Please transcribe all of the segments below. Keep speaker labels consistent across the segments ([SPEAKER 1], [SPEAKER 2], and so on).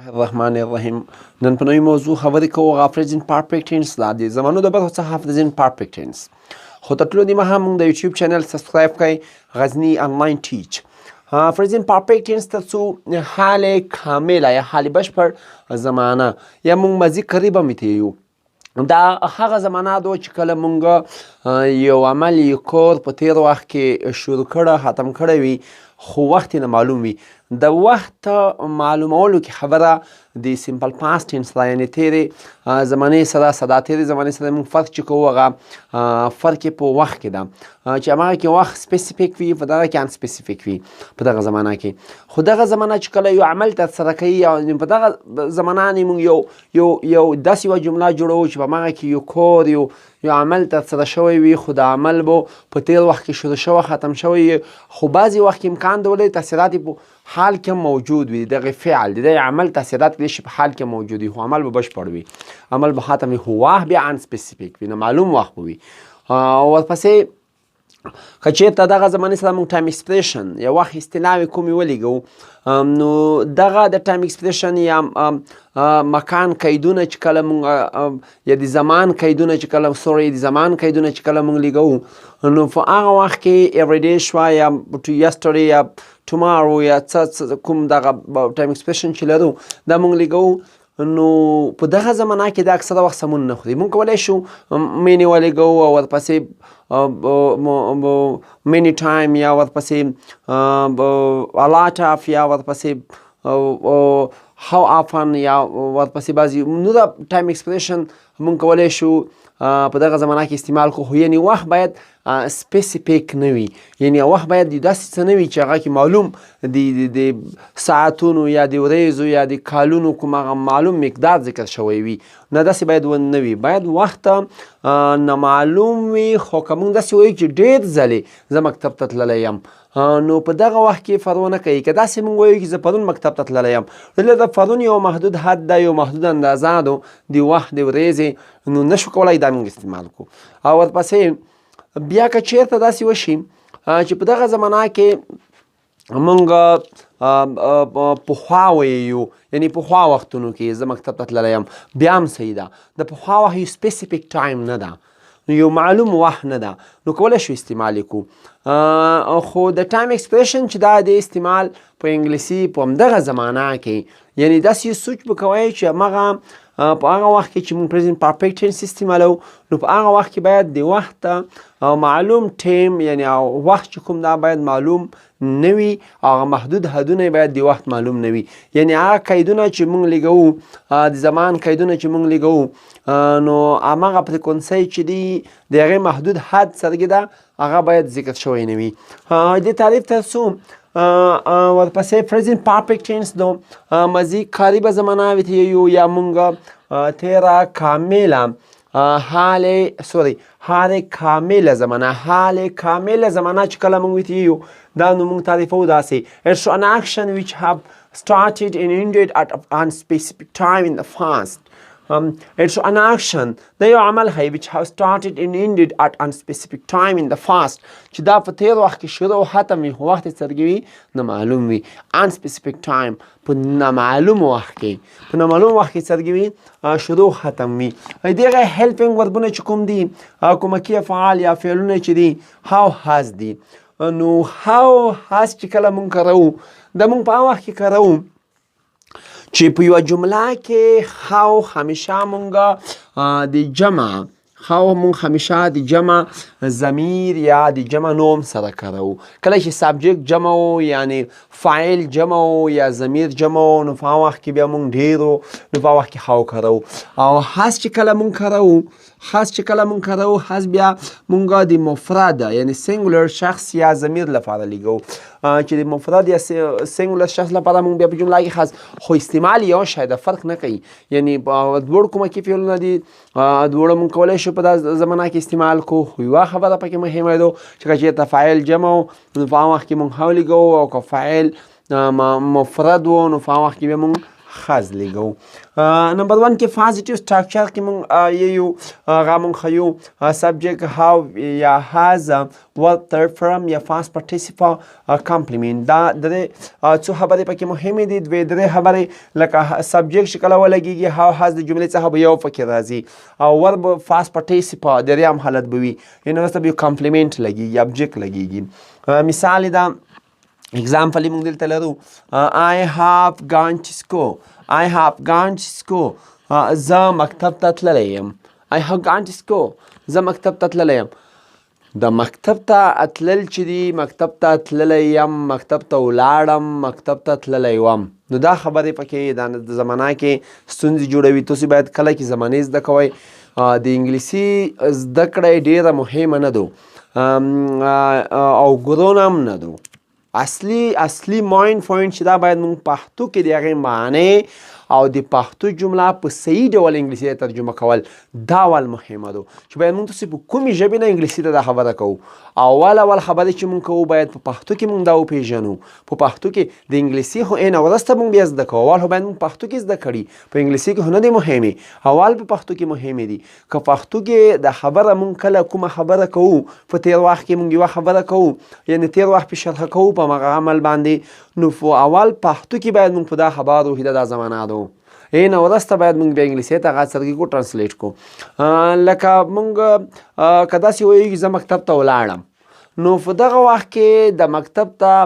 [SPEAKER 1] الرحمن الرحیم. نن په نوې موضوع خبرې کوو. هغه present perfect tense دا د زمانو د برخو څخه present perfect tense. خو تر ټولو دمخه موږ د یوټیوب چینل سبسکرایب کړئ، غزني آنلاین ټیچ. present perfect tense تر څو حال کامله یا حال بشپړ زمانه یا موږ ماضي قریبه میتیو. دا هغه زمانه ده چې کله مونږ یو عمل یو کار په تیر وخت کې شروع کړه ختم کړی وي خو وخت یې نه معلوم وي. د وخت معلومولو کې خبره د سیمپل پاست ټینس ده، یعنې تیرې زمانې سره تیرې زمانې سره مونږ فرق چې کوو هغه فرق یې په وخت کې ده چې هماغه کې وخت سپیسیفیک وي، په دغه کې ان سپیسیفیک وي په دغه زمانه کې. خو دغه زمانه چې کله یو عمل ترسره کوي او په دغه زمانه کې مونږ یو داسې یوه جمله جوړوو چې په هماغه کې یو کار یو عمل ترسره شوی وي، خو د عمل به په تیر وخت کې شروع شوی ختم شوی، خو بعضې وخت کې امکان د ولې تاثیرات په حال کې موجود وي. دغه فعل د عمل تاثیرات کېدای شي په حال کې موجود وي، خو عمل به بشپړ وي، عمل به ختم وي، خو وخت بیا ان سپیسیفیک وي، نه معلوم وخت به وي. ورپسې که چېرته دغه زمانې سره موږ ټایم ایکسپریشن یا وخت اصطلاحې کومې ولیږو، نو دغه د ټایم ایکسپریشن یا مکان قیدونه چې کله موږ یا د زمان قیدونه چې کله د زمان قیدونه چې کله موږ لیږو، نو په هغه وخت کې ایوریډے شوه یا یسټرډے یا ټومارو یا څه کوم دغه ټایم ایکسپریشن چې لرو دا موږ لیږو، نو په دغه زمانه کې د اکثره وخت سمون نه خوري. موږ کولی شو مینی ولیږو او ورپسې مینی ټایم یا ورپسې الاټ اف یا ورپسې هاو آفن یا ورپسې بعضې نوره ټایم ایکسپریشن موږ کولی شو په دغه زمانه کې استعمال کړو. خو یعنې وخت باید سپیسیفیک نه وي، یعنې وخت باید داسې څه نه وي چې هغه کې معلوم د ساعتونو یا د ورځو یا د کالونو کوم هغه معلوم مقدار ذکر شوی وي، نه داسې باید ونه وي. باید وخت نامعلوم وي. خو که موږ داسې وایو چې ډېر ځلې زه مکتب ته تللی یم، نو په دغه وخت کې فرق نه کوي. که داسې موږ وایو چې زه پرون مکتب ته تللی یم، دلته پرون یو محدود حد ده، یو محدود اندازه ده د وخت د ورځې، نو نشو کولی دا موږ استعمال کړو. او ورپسې بیا که چېرته داسې وشي چې په دغه زمانه کې مونږ پخوا ویو، یعنې پخوا وختونو کې زه مکتب ته تللی یم، بیا هم صحیح ده. د پخوا وخت یو سپیسیفیک ټایم نه ده، یو معلوم وخت نه ده، نو کولی شو استعمال یې کړو. خو د ټایم ایکسپریشن چې دا د استعمال په انګلیسي په همدغه زمانه کې، یعنې داسې سوچ به کوئ چې همغه په هغه وخت کې چې موږ present perfect tense استعمالو، نو په هغه وخت کې باید د وخت معلوم ټیم یعنې وخت چې کوم دا باید معلوم نه وي، هغه محدود حدونه باید د وخت معلوم نه وي. یعنې هغه قیدونه چې موږ لیږو، د زمان قیدونه چې موږ لیږو، نو همغه فریکونسۍ چې دي د هغې محدود حد سرګې ده هغه باید ذکر شوی نه وي. د تعریف تر څو ورپسې present perfect tense دو ماضي قریبه زمانه ویتیو یا مونږ تیره کامله حال کامله زمانه چې کله مونږ ویتیو دا نو مونږ تعریفو داسې it's an action which have started and ended at a specific time in the past. It's an action دا یو عمل هی which have started and ended at a specific time in the past چې دا په تیر وخت کې شروع او ختم وي، خو وخت یې څرګې وي نه معلوم وي. unspecific time په نامعلوم وخت کې څرګې وي، شروع ختم وي. دغه هیلپینګ وربونه چې کوم دي، کومکي افعال یا فعلونه چې دي how has دي، نو how has چې کله مونږ کاروو دا مونږ په هغه وخت کې کاروو چې په یوه جمله کې how همیشه مونږ د جمع ضمیر یا د جمع نوم سره کاروو. کله چې سبجیکټ جمع و یعنی فاعل جمع و یا ضمیر جمع و، نو په هغه وخت کې بیا مونږ ډېرو نو په هغه وخت کې how کاروو. او has چې کله مونږ کاروو has بیا مونږ د مفرد یعنی سینګولر شخص یا ضمیر لپاره لیږو، چې د مفرد یا سینګولر شخص لپاره مونږ بیا په جمله کې خاص، خو استعمال یو شی ده، فرق نه کوي. یعنی دواړو کومکي فعلونه دي، دواړه مونږ کولی شو په دا زمانه کې استعمال کړو. خو یوه خبره پکې مهمه ده چې که چېرته فاعل جمع و نو په هغه وخت کې مونږ how لیږو، او که فاعل مفرد و نو په هغه وخت کې بیا مونږ has لیږو. نمبر 1 کې پوزټیو سټرکچر کې مونږ یو هغه مونږ خیو سبجیکټ هاو یا هاز ورب تھرډ فرم یا پاست پارټیسیپل کمپلیمنٹ دا درې څو خبرې پکې مهمې دي دوی درې خبرې لکه سبجیکټ چې کله ولګیږي هاو هاز د جملې څخه به یو پکې راځي او ورب پاست پارټیسیپل درېیم حالت به وي یعنې وروسته به یو کمپلیمنٹ لګیږي ابجیکټ لګیږي مثال دا example مونږ دلته لرو I have gone to school I have gone to school زه مکتب ته تللی یم I have gone to school زه مکتب ته تللی یم د مکتب ته تلل چې دي مکتب ته تللی یم مکتب ته ولاړم مکتب ته تللی وم نو دا خبرې پکې د زمانه کې ستونزې جوړوي تاسو باید کله چې زمانې زده کوئ د انګلیسي زده کړه ډیره مهمه نه ده او ګرونه هم نه ده اصلي ماین پوینټ چې دا باید مونږ پښتو کې د هغې معنی او د پښتو جمله په صحیح ډول انګلیسي ته ترجمه کول دا ول مهمه ده چې باید مونږ تاسې په کومې ژبې نه انګلیسي ته دا خبره کوو اول خبرې چې مونږ کوو باید په پښتو کې مونږ دا وپېژنو په پښتو کې د انګلیسي خو نه وروسته مونږ بیا زده کوو اول خو باید مونږ پښتو کې زده کړي په انګلیسي کې خو نه دي مهمې اول په پښتو کې مهمې دي که پښتو کې د خبره مونږ کله کومه خبره کوو په تېر وخت کې مونږ یوه خبره کوو یعنې تېر وخت پې شرحه کوو په هغه عمل باندې نو اول پښتو کې باید مونږ په دا خبر وهیده دا زمانه ده نه وروسته باید مونږ بیا انګلیسي ته هغه څرګي کو ټرانسلیټ کو لکه مونږ که داسې وایو زه مکتب ته ولاړم نو په دغه وخت کې د مکتب ته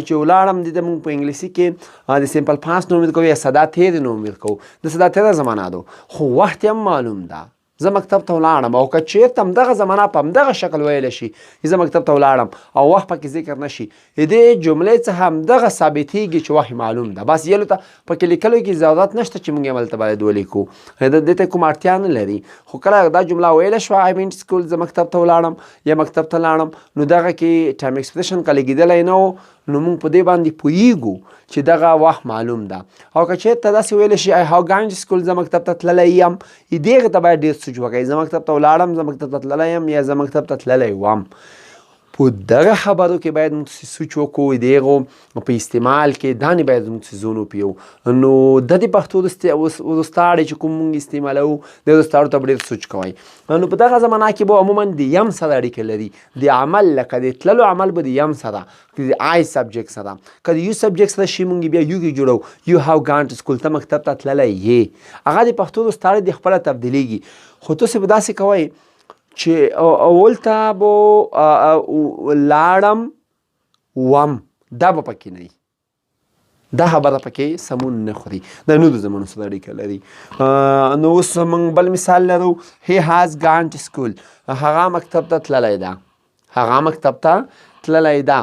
[SPEAKER 1] چې ولاړم دې ته مونږ په انګلیسي کې د سیمپل پاست نوم کوو یا ساده تېرې نوم کوو د ساده تېره زمانه ده خو وخت هم معلوم ده زه مکتب ته ولاړم او که چېرته همدغه زمانه په همدغه شکل ویلی شي زه مکتب ته ولاړم او وخت پکې ذکر نه شي د دې جملې څخه همدغه ثابتېږي چې وخت معلوم ده بس یلو ته پکې لیکلو کې ضرورت نشته چې مونږ هملته باید ولیکو دې ته کوم اړتیا نه لري خو کله دا جمله ویله شوه I went to school زه مکتب ته ولاړم یا مکتب ته لاړم نو دغه کې ټایم ایکسپریشن که لګېدلی نه و نو مونږ په دې باندې پوهیږو چې دغه وخت معلوم ده او که چېرته داسې ویلی شي I have gone to school زه مکتب ته تللی یم دغې ته باید ډېر سوچ وکړئ زه مکتب ته ولاړم زه مکتب ته تللی یم یا زه مکتب ته تللی وم په دغه خبرو کې باید موږ سوچ وکړو د هغو په استعمال کې دا نه باید موږ ځون وپیو نو د دې پښتو وروستاړې چې کوم موږ استعمالوو د وروستاړو ته به ډېر سوچ کوئ نو په دغه زمانه کې به عموما د یم سره اړیکه لري د عمل لکه د تللو عمل به د یم سره د آی سبجیکټ سره که د یو سبجیکټ سره شي مونږ بیا یو کې جوړو یو هاو گان ټو سکول ته مکتب ته تللی یې هغه د پښتو وروستاړې د خپله تبدیلیږي خو تاسې به داسې کوئ چې اول ته به لاړم وم دا به پکې نه وي دا خبره پکې سمون نه خوري دا نورو زمانو سره اړیکه لري نو اوس موږ بل مثال لرو هی هاز گان ټو سکول هغه مکتب ته تللی ده هغه مکتب ته تللی ده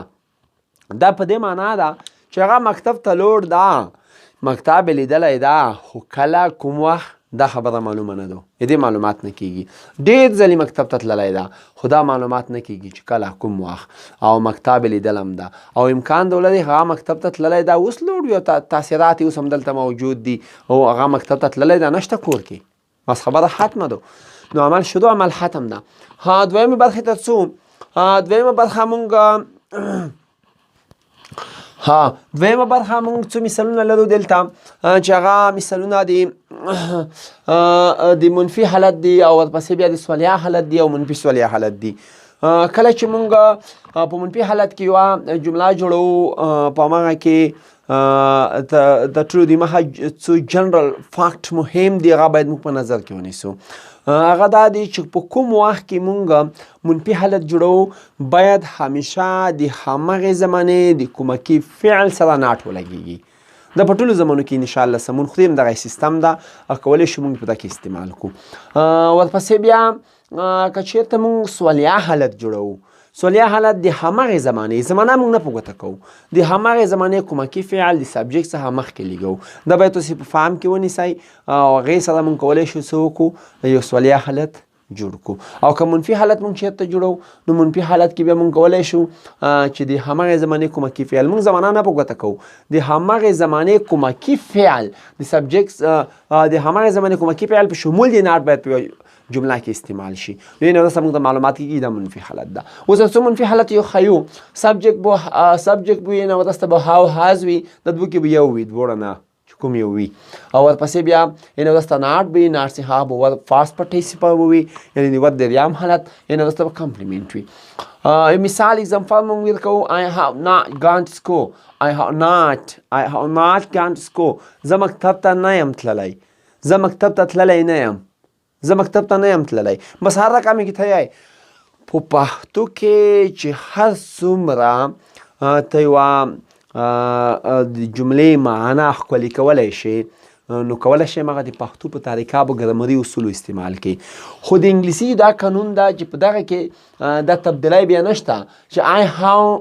[SPEAKER 1] دا په دې معنا ده چې هغه مکتب ته لوړ ده مکتب لیدلی ده خو کله کوم وخت دا خبره معلومه نه ده دې معلومات نه کیږي ډېر ځلې مکتب ته تللی ده خو دا معلومات نه کیږي چې کله کوم وخت او مکتب لیدلم ده او امکان ده ولري هغه مکتب ته تللی ده اوس لوړ یو تاثیرات یې اوس همدلته موجود دي او هغه مکتب ته تللی ده نشته کور کې بس خبره ختمه ده نو عمل شروع عمل ختم ده دویمه برخې ته څو دویمه برخه مونږ دویمه برخه مونږ څو مثالونه لرو دلته چې هغه مثالونه دي د منفي حالت دي او ورپسې بیا د سوالیا حالت دي او منفي سوالیا حالت دي کله چې مونږ په منفي حالت کې یوه جمله جوړو په هماغه کې د ټولو د مخه څو جنرال فاکټ مهم دي هغه باید موږ په نظر کې ونیسو هغه دا دی چې په کوم وخت کې مونږ منفي حالت جوړو باید همیشه د همغې زمانې د کومکي فعل سره ناټ ولګېږي دا په ټولو زمانو کې انشاءالله سمون خو هم دغه سیستم ده او کولی شو مونږ په ده کې استعمال کړو ورپسې بیا که چېرته مونږ سوالیه حالت جوړو سوالیه حالت د همغې زمانه مونږ نه په ګوته کوو د همغې زمانې کومکي فعل د سبجیکټ څخه مخکې لګو دا باید تاسې په فهم کې ونیسئ او هغې سره مونږ کولی شو څه وکړو یو سوالیه حالت جوړ کو او که منفي حالت مونږ چېرته جوړو نو منفي حالت کې بیا مونږ کولی شو چې د همغې زمانې کومکي فعل مونږ زمانه نه په ګوته کوو د همغې زمانې کومکي فعل د سبجیکټ د همغې زمانې کومکي فعل په شمول د ناټ باید په جمله کې استعمال شي نو یې وروسته موږ د معلومات کې دا منفي حالت ده اوس څو منفي حالت یو ښیو سبجیکټ به یې نه وروسته به هاو هاز وي د دوه کې به یو وي دواړه نه چې کوم یو وي. او ورپسې بیا یعنې وروسته ناټ وي، ناټ څخه به ور فاست پارټیسیپل وي یعنې د ور دریام حالت، یعنې وروسته به کمپلیمنټ وي. مثال اگزامپل مونږ ویل کوو I have not gone to school. I have not gone to school. زه مکتب ته نه یم تللی. زه مکتب ته تللی نه یم. زه مکتب ته نه یم تللی. بس هر رقم کې تیای په پښتو کې چې هر څومره ته یوه د جملې معنا ښکلي کولی شي نو کولی شي هغه د پښتو په طریقه به ګرامري اصولو استعمال کړي. خو د انګلیسي دا قانون ده چې په دغه کې دا تبدیلی بیا نشته چې I have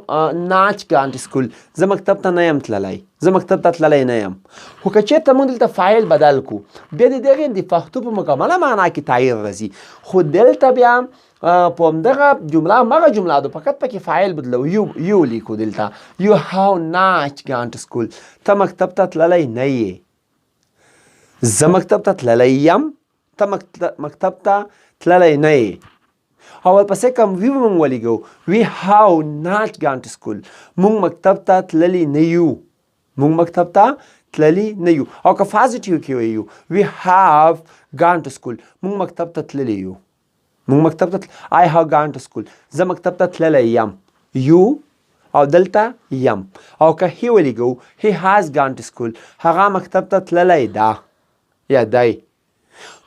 [SPEAKER 1] not gone to school. زه مکتب ته نه یم تللی. زه مکتب ته تللی نه یم. خو که چېرته موږ دلته فاعل بدل کړو بیا د دغې د پښتو په مکمله معنا کې تغییر راځي. خو دلته بیا په همدغه جمله همغه جمله ده فقط پکې فاعل بدلو یو لیکو دلته You have not gone to school. ته مکتب ته تللی نه یې. زه مکتب ته تللی یم. ته مکتب ته تللی نه یې. او ورپسې کوم وی به موږ ولیږو We have not gone to school. موږ مکتب ته تللی نه یو. موږ مکتب ته تللی نه یو. او که پازیټیو کې ویو We have gone to school. موږ مکتب ته تللی یو. موږ مکتب ته I have gone to school. زه مکتب ته تللی یم. یو او دلته یم. او که هی ولیږو He has gone to school. هغه مکتب ته تللی ده یا دی.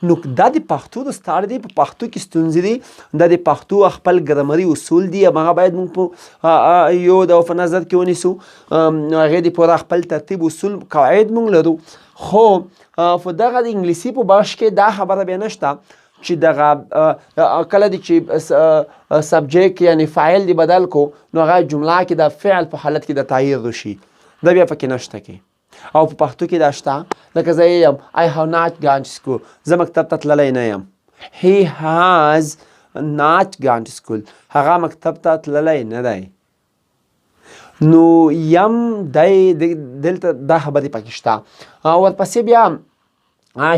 [SPEAKER 1] نو دا د پښتو د سټار دی په پښتو کې ستونزې دي. دا د پښتو خپل ګرامري اصول دي هغه باید موږ په یو د په نظر کې ونیسو. هغې دپاره خپل ترتیب اصول قواعد موږ لرو. خو په دغه د انګلیسي په بخش کې دا خبره بیا نشته چې دغه کله دې چې سبجیکټ یعنې فاعل دې بدل کو نو هغه جمله کې د فعل په حالت کې د تغییر وشي. دا بیا پکې نشته کې. او په پښتو کې دا شته لکه زه یم I have not gone to school. زه مکتب ته تللی نه یم. He has not gone to school. هغه مکتب ته تللی نه دی. نو یم دی دلته دا خبرې پکې شته. ورپسې بیا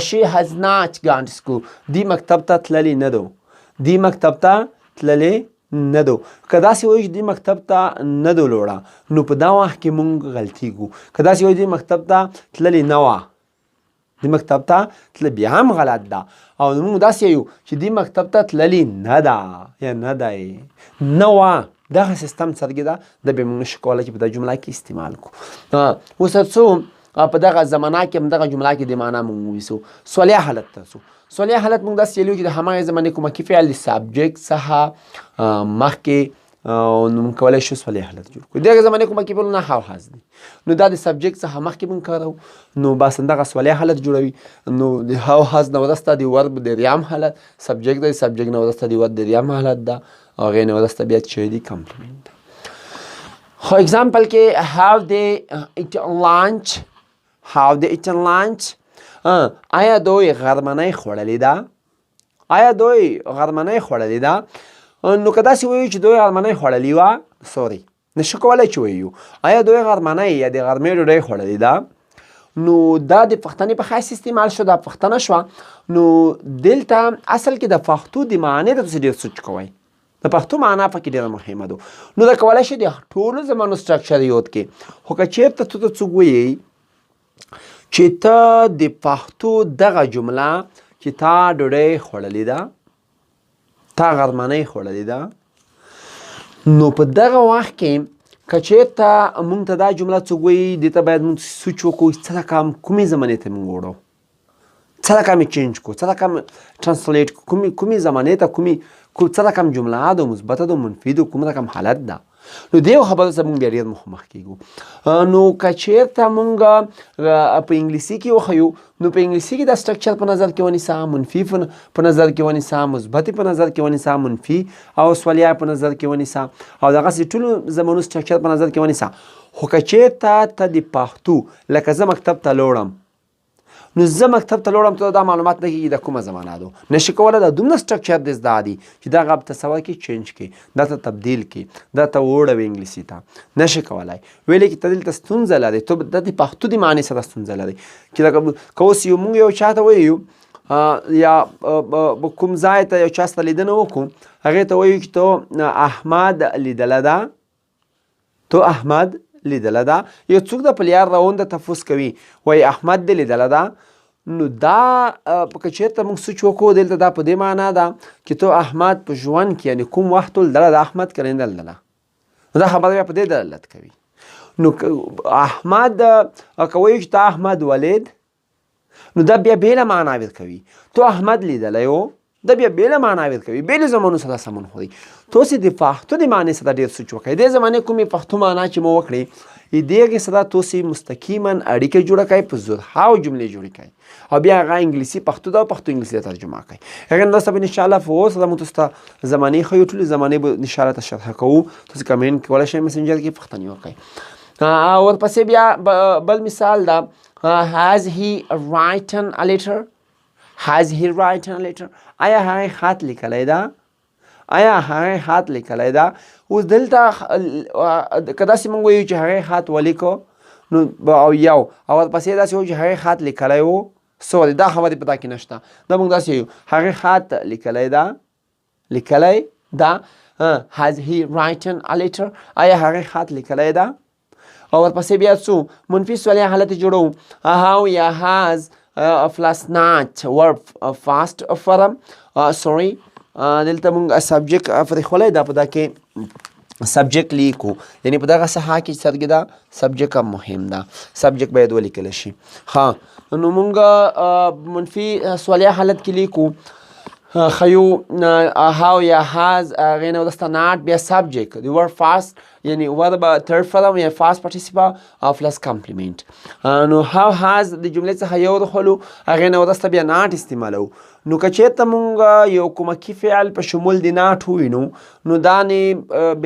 [SPEAKER 1] She has not gone to school. دی مکتب ته تللی نه دو. دی مکتب ته تللی نه دو. که داسې وایو چې دی مکتب ته نه دو لوړه نو په دا وخت کې مونږ غلطیږو. که داسې وایو دی مکتب ته تللی نه وه دی مکتب ته تللی بیا هم غلط ده. او مونږ داسې وایو چې دی مکتب ته تللی نه ده یا نه دی نه وه. دغه سیستم څرګې ده دا بیا مونږ نشو کولی چې په دا جمله کې استعمال کړو. اوس هر څو په دغه زمانه کې هم دغه جمله کې د معنا مونږ وویسو. سوالیه حالت ته ځو. سوالیه حالت مونږ داسې ویلو چې د هماغې زمانې کومکي فعل د سبجیکټ څخه مخکې نو موږ کولی شو سوالیه حالت جوړ کړو. دغه زمانې کومکي فعلونه هاو هاز دي نو دا د سبجیکټ څخه مخکې موږ کاروو نو بس همدغه سوالیه حالت جوړوي. نو د هاو هاز نه وروسته د ورب دریام حالت سبجیکټ دی. سبجیکټ نه وروسته د ورب دریام حالت ده. هغې نه وروسته بیا چې دی کمپلیمنټ ده. خو اگزامپل کې have they eaten lunch. Have they eaten lunch. آیا دوی غرمنۍ خوړلې ده. آیا دوی غرمنۍ خوړلې ده. نو که داسې وایو چې دوی غرمنۍ خوړلې وه سوري نشو کولی چې وایو آیا دوی غرمنۍ یا د غرمې ډوډۍ خوړلې ده نو دا د پښتنې په خاص استعمال شو. دا پښتنه شوه. نو دلته اصل کې د پښتو د معنی ته تاسې ډېر سوچ کوئ. د پښتو معنا پکې ډېره مهمه ده. نو دا کولی شي د ټولو زمانو سټرکچر یاد کړي. خو که چېرته ته څوک وایي چې ته د پښتو دغه جمله چې تا ډوډۍ خوړلې ده تا غرمنۍ خوړلې ده نو په دغه وخت کې که چېرته موږ ته دا جمله څوک وایي دې ته باید موږ سوچ وکړو څه رقم کومې زمانې ته موږ وړو څه رقم یې چینج کړو څه رقم ټرانسلیټ کړو کومې زمانې ته څه رقم جمله ده مثبته ده منفي ده کوم رقم حالت ده. نو دې یو خبرو سره موږ بیا ډېر مخ کېږو. نو که چېرته موږ په انګلیسي کې وښیو نو په انګلیسي کې دا سټرکچر په نظر کې ونیسه منفي په نظر کې ونیسه مثبتې په نظر کې ونیسه منفي او سوالیه په نظر کې ونیسه او دغسې ټولو زمانو سټرکچر په نظر کې ونیسه. خو که چېرته ته د پښتو لکه زه مکتب ته لاړم نو زه مکتب ته لاړم ته دا معلومات نه کېږي د کومه زمانه ده. نشي کولی دا دومره سټرکچر دې زده دي چې دغه تصور کې چینج کړي دا ته تبدیل کړي دا ته وړوي انګلیسي ته نشي کولی. ویلې کې ته دلته ستونزه لرې ته د پښتو د معنی سره ستونزه لرې چې لکه که اوس موږ یو چا ته وایو یا کوم ځای ته یو چا سره لیدنه وکړو هغې ته وایو چې تو احمد لیدله ده تو احمد لیدله ده. یو څوک د پلیار روان د تفوس کوي وایي احمد دې لیدله ده، نو دا که چېرته موږ سوچ وکړو دلته دا په دې معنا ده چې تو احمد په ژوند کې یعنې کوم وخت ولدله د احمد که نه دلدله، نو دا خبره بیا په دې دلالت کوي. نو احمد که وایو چې تا احمد ولید، نو دا بیا بیله معنا ورکوي. تو احمد لیدلی و، دا بیا بیله معنا ورکوي، بیلې زمانو سره سمون خوري. تاسې د پښتو د معنی سره ډېر سوچ وکړئ. دې زمانې کومې پښتو معنا چې مو وکړې د هغې سره تاسې مستقیما اړیکه جوړه کړئ، په زرهاو جملې جوړې کړئ او بیا هغه انګلیسي پښتو ده او پښتو انګلیسي ته ترجمه کړئ. هغه مرسته به انشاءالله په اوس سره مو تاسو ته زمانې ښیو، ټولې زمانې به انشاءالله ته شرحه کوو. تاسې کمنټ کولی شئ مسنجر کې پوښتنې وکړئ. ورپسې بیا بل مثال ده has he written a letter. has he written a letter. آیا هغې خط لیکلی ده؟ آیا هغې خط لیکلی ده؟ اوس دلته که داسې موږ وایو چې هغې خط ولیکو نو او یو او ورپسې داسې وایو چې هغې خط لیکلی و، سوري دا خبرې په دا کې نشته. دا موږ داسې وایو هغې خط لیکلی ده، لیکلی ده. has he written a letter. آیا هغې خط لیکلی ده؟ او ورپسې بیا څو منفي سوالیه حالت جوړو. how یا has plus not verb fast from sorry دلته مونږ سبجیکټ پرېښولی دا په دا کې سبجیکټ لیکو، یعنی په دغه ساحه کې څرګې ده سبجیکټ هم مهم ده، سبجیکټ باید ولیکلی شي. ها نو مونږ منفي سوالیه حالت کې لیکو خیو how یا has هغې نه وروسته not بیا سبجیکټ د ورب فاست یعنی verb third form یا fast participle plus complement. نو how has د جملې څخه یو دخلو هغې نه وروسته بیا not استعمالو. نو که چېرته مونږ یو کومکي فعل په شمول د not ووینو نو دا نه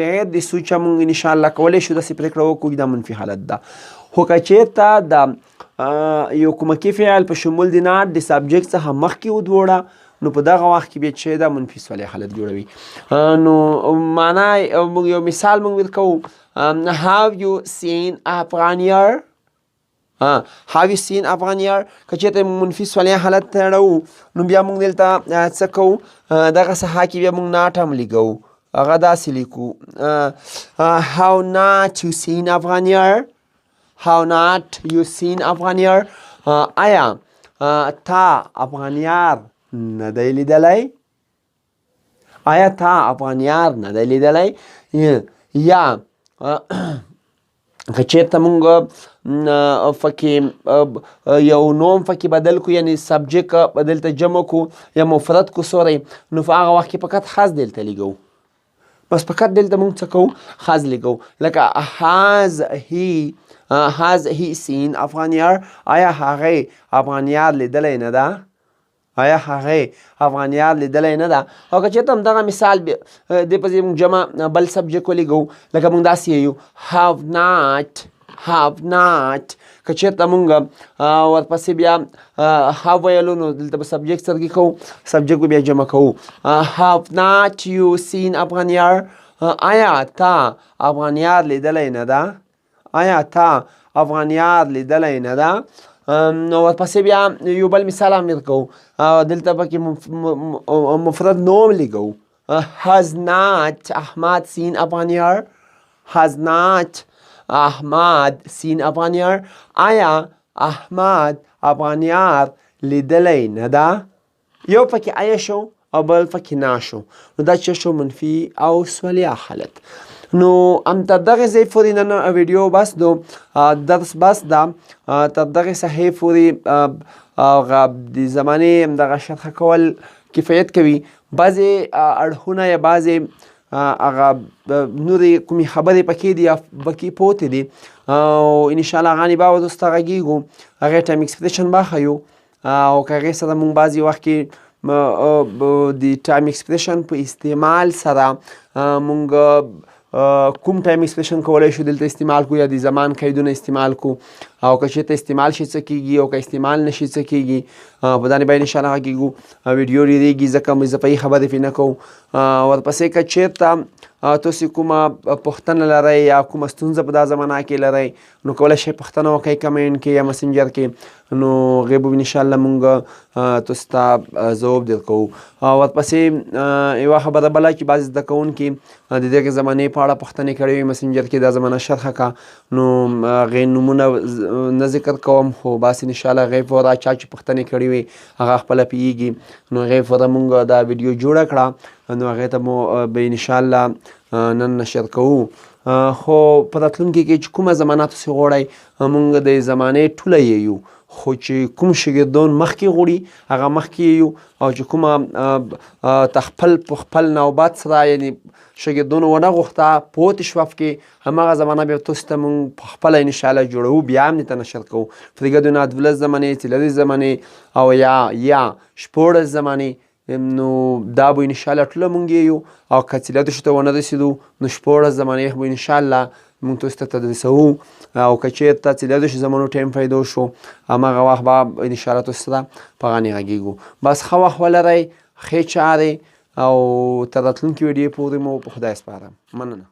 [SPEAKER 1] بغیر د سوچه مونږ انشاءالله کولی شو داسې پرېکړه وکړو دا منفي حالت ده. خو که چېرته د یو کومکي فعل په شمول د not د سبجیکټ څخه مخکې ودوړه نو په دغه وخت کې بیا چې دا منفي سوالیه حالت جوړوي. نو معنا یو مثال موږ ورکوو have you seen افغان یار. have you seen افغان یار که چېرته منفي سوالیه حالت ته اړوو نو بیا موږ دلته څه کوو دغه ساحه کې بیا موږ not هم لیکو، هغه داسې لیکو how not you seen افغان یار. how not you seen افغان یار. آیا تا افغان یار نه دی لیدلی؟ آیا تا افغان یار نه دی لیدلی؟ یا که چېرته مونږ پکې یو نوم پکې بدل کړو یعنې سبجیکټ دلته جمع کړو یا مفرد کړو سوري نو په هغه وخت کې فقط خاص دلته لیکو، بس فقط دلته مونږ څه کوو خاص لیکو. لکه has he seen افغان یار. آیا هغې افغان یار لیدلی نه ده؟ آیا هغې افغان یار لیدلی نه ده؟ او که چېرته همدغه مثال دې پسې مونږ جمع بل سبجیکټ ولیکو لکه مونږ داسې وایو have not. که چېرته مونږ ورپسې بیا have ویلو نو دلته به سبجیکټ څرګې کوو، سبجیکټ به بیا جمع کوو have not you seen افغان یار. آیا تا افغان یار لیدلی نه ده؟ آیا تا افغان یار لیدلی نه ده؟ نو ورپسې بیا یو بل مثال هم ورکوو دلته پکې مفرد نوم لیکو has not احمد seen افغان یار. has not احمد seen افغان یار. آیا احمد افغان یار لیدلی نه ده؟ یو پکې آیا شو او بل پکې نه شو نو دا چې شو منفي او سوالیه حالت. نو هم تر دغې ځای پورې نن ویډیو بس دو درس بس ده تر دغې ساحې پورې د زمانې همدغه شرحه کول کفایت کوي. بعضې اړخونه یا بعضې هغه نورې کومې خبرې پکې دي یا پکې پوتې دي او انشاءالله هغه نه به تاسو ته غږېږو، هغې ټایم ایکسپریشن به ښیو او که هغې سره مونږ بعضې وخت کې د ټایم ایکسپریشن په استعمال سره مونږ کوم ټایم ایکسپریشن کولی شو دلته استعمال کو یا د زمان قیدونه استعمال کو او که چېرته استعمال شي څه کېږي او که استعمال نشي څه کېږي په باندې به انشاءالله غږیږو ویډیو ډېرېږي ځکه اضافي خبرې پرې نه کوو ورپسې که چېرته تاسو کومه پوښتنه لرئ یا کومه ستونزه په دا زمانه کې لرئ نو کولی شئ پوښتنه وکړئ کمنټ کې یا مسنجر کې نو هغې به انشاءالله مونږ تاسو ته ځواب درکوو ورپسې یوه خبره بله چې بعضې زده کوونکي د دغې زمانې په اړه پوښتنې کړې وي مسنجر کې دا زمانه شرحه کړه نو هغې نومونه نه ذکر کوم خو بس انشاءالله هغې پوره چا چې پوښتنې کړې وي هغه خپله پوهېږي نو هغې پوره مونږ دا ویډیو جوړه کړه نو هغې ته مو به انشاءالله نن نشر کوو خو په راتلونکي کې چې کومه زمانه تاسې غواړئ مونږ د زمانې ټوله یې یو خو چې کوم شاګردان مخکې غواړي هغه مخکې یو او چې کومه خپل په خپل نوبت سره یعنې شاګردانو ونه غوښته په تشوف کې هماغه زمانه بیا تاسو ته مونږ په خپله انشاءالله جوړوو بیا هم درته نشر کوو فرګدو نه 12 زمانې 13 زمانې او یا 14 زمانې نو دا به انشاءالله ټوله مونږ یو او که څلېدشو ته ونه رسېدو نو 14 زمانې به انشاءالله مونږ تاسو ته تدریسوو او که چېرته څلېدشو زمانو ټایم پیدا شو هماغه وخت به انشاءالله تاسو سره په غانې غږېږو بس ښه وخت ولرئ ښې چارې او تر راتلونکي ویډیو پورې مو په خدای سپارم مننه